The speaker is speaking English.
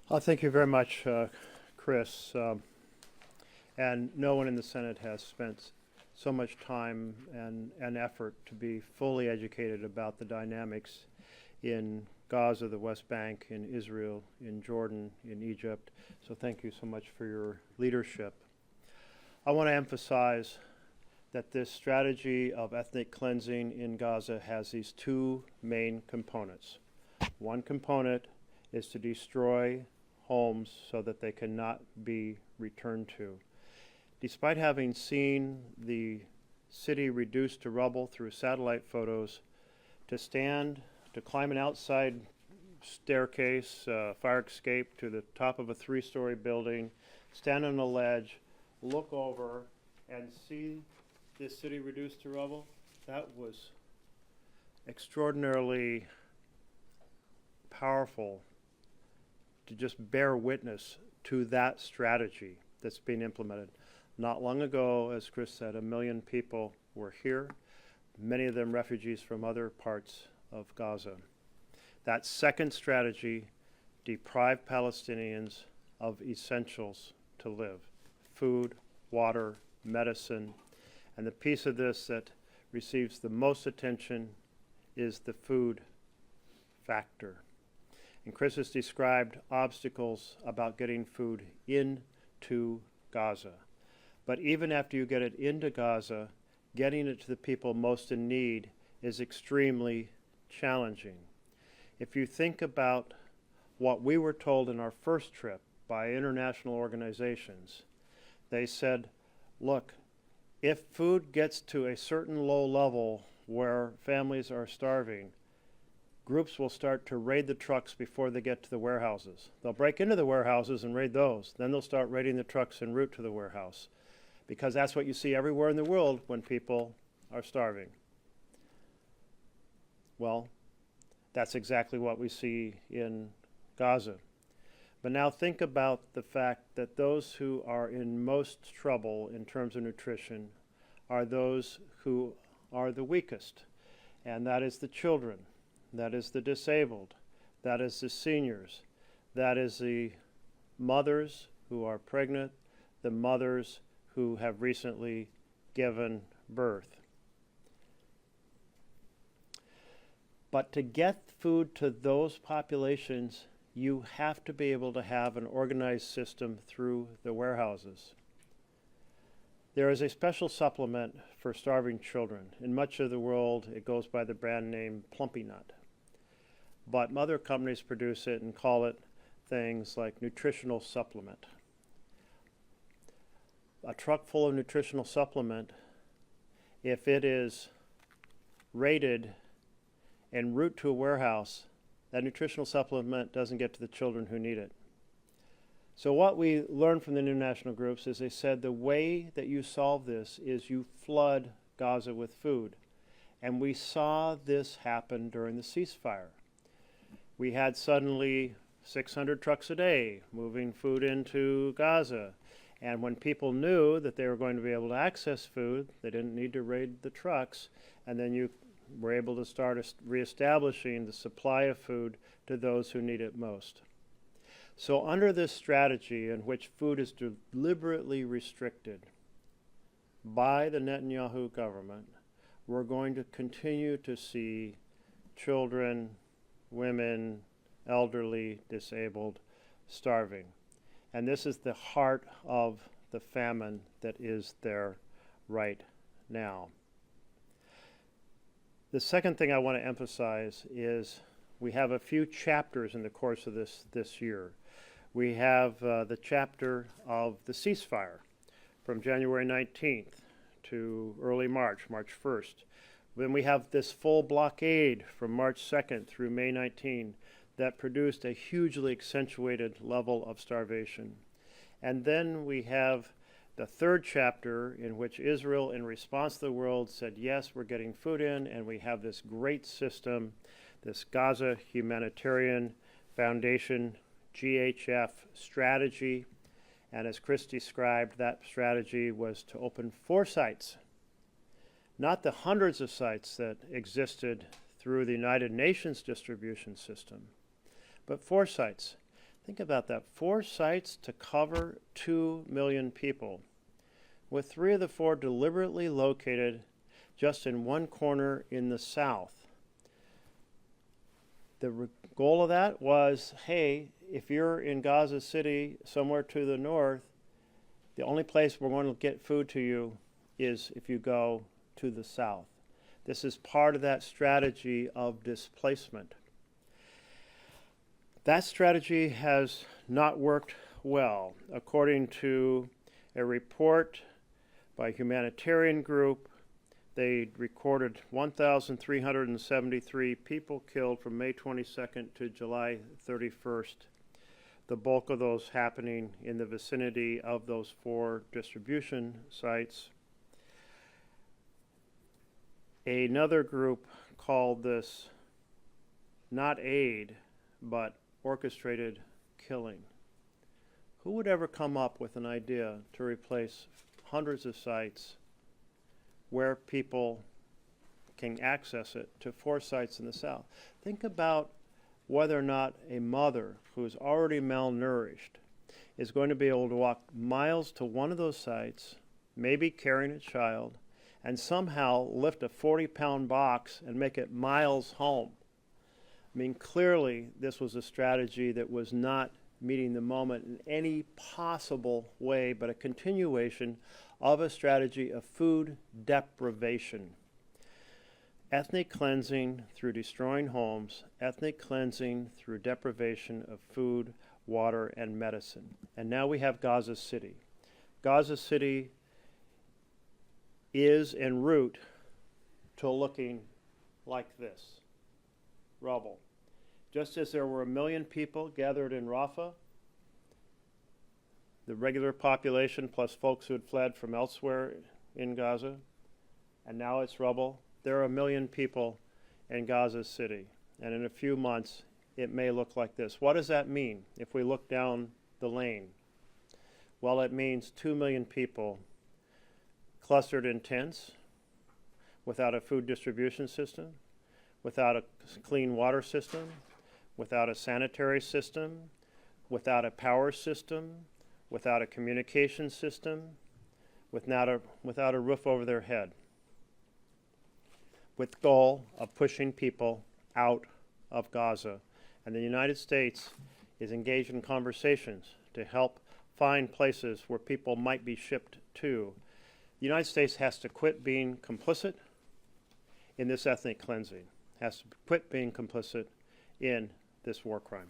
Thank you very much, Chris. And no one in the Senate has spent so much time and effort to be fully educated about the dynamics in Gaza, the West Bank, in Israel, in Jordan, in Egypt. So thank you so much for your leadership. I want to emphasize that this strategy of ethnic cleansing in Gaza has these two main components. One component is to destroy homes so that they cannot be returned to. Despite having seen the city reduced to rubble through satellite photos, to climb an outside staircase, fire escape to the top of a 3-story building, stand on a ledge, look over, and see this city reduced to rubble, that was extraordinarily powerful to just bear witness to that strategy that's being implemented. Not long ago, as Chris said, 1 million people were here, many of them refugees from other parts of Gaza. That second strategy deprived Palestinians of essentials to live: food, water, medicine. And the piece of this that receives the most attention is the food factor. And Chris has described obstacles about getting food into Gaza. But even after you get it into Gaza, getting it to the people most in need is extremely challenging. If you think about what we were told in our first trip by international organizations, they said, look, if food gets to a certain low level where families are starving, groups will start to raid the trucks before they get to the warehouses. They'll break into the warehouses and raid those. Then they'll start raiding the trucks en route to the warehouse, because that's what you see everywhere in the world when people are starving. Well, that's exactly what we see in Gaza. But now think about the fact that those who are in most trouble in terms of nutrition are those who are the weakest, and that is the children. That is the disabled, that is the seniors, that is the mothers who are pregnant, the mothers who have recently given birth. But to get food to those populations, you have to be able to have an organized system through the warehouses. There is a special supplement for starving children. In much of the world, it goes by the brand name Plumpy Nut. But other companies produce it and call it things like nutritional supplement. A truck full of nutritional supplement, if it is raided en route to a warehouse, that nutritional supplement doesn't get to the children who need it. So what we learned from the international groups is they said the way that you solve this is you flood Gaza with food. And we saw this happen during the ceasefire. We had suddenly 600 trucks a day moving food into Gaza. And when people knew that they were going to be able to access food, they didn't need to raid the trucks. And then you were able to start reestablishing the supply of food to those who need it most. So under this strategy in which food is deliberately restricted by the Netanyahu government, we're going to continue to see children, women, elderly, disabled, starving. And this is the heart of the famine that is there right now. The second thing I want to emphasize is we have a few chapters in the course of this year. We have the chapter of the ceasefire from January 19th to early March 1st. Then we have this full blockade from March 2nd through May 19 that produced a hugely accentuated level of starvation. And then we have the third chapter in which Israel, in response to the world, said, yes, we're getting food in, and we have this great system, this Gaza Humanitarian Foundation, GHF strategy. And as Chris described, that strategy was to open 4 sites, not the hundreds of sites that existed through the United Nations distribution system, but 4 sites Think about that. 4 sites to cover 2 million people, with 3 of the 4 deliberately located just in one corner in the south. The goal of that was, hey, if you're in Gaza City, somewhere to the north, the only place we're going to get food to you is if you go to the south. This is part of that strategy of displacement. That strategy has not worked well. According to a report by a humanitarian group, they recorded 1,373 people killed from May 22nd to July 31st. The bulk of those happening in the vicinity of those 4 distribution sites. Another group called this not aid, but orchestrated killing. Who would ever come up with an idea to replace hundreds of sites where people can access it to 4 sites in the south? Think about whether or not a mother who is already malnourished is going to be able to walk miles to one of those sites, maybe carrying a child, and somehow lift a 40-pound box and make it miles home. I mean, clearly this was a strategy that was not meeting the moment in any possible way, but a continuation of a strategy of food deprivation. Ethnic cleansing through destroying homes, ethnic cleansing through deprivation of food, water, and medicine. And now we have Gaza City. Gaza City is en route to looking like this. Rubble. Just as there were 1 million people gathered in Rafah, the regular population plus folks who had fled from elsewhere in Gaza, and now it's rubble, there are 1 million people in Gaza City. And in a few months, it may look like this. What does that mean if we look down the lane? Well, it means 2 million people clustered in tents, without a food distribution system, without a clean water system, without a sanitary system, without a power system, without a communication system, without a roof over their head, with the goal of pushing people out of Gaza. And the United States is engaged in conversations to help find places where people might be shipped to. The United States has to quit being complicit in this ethnic cleansing, has to quit being complicit in this war crime.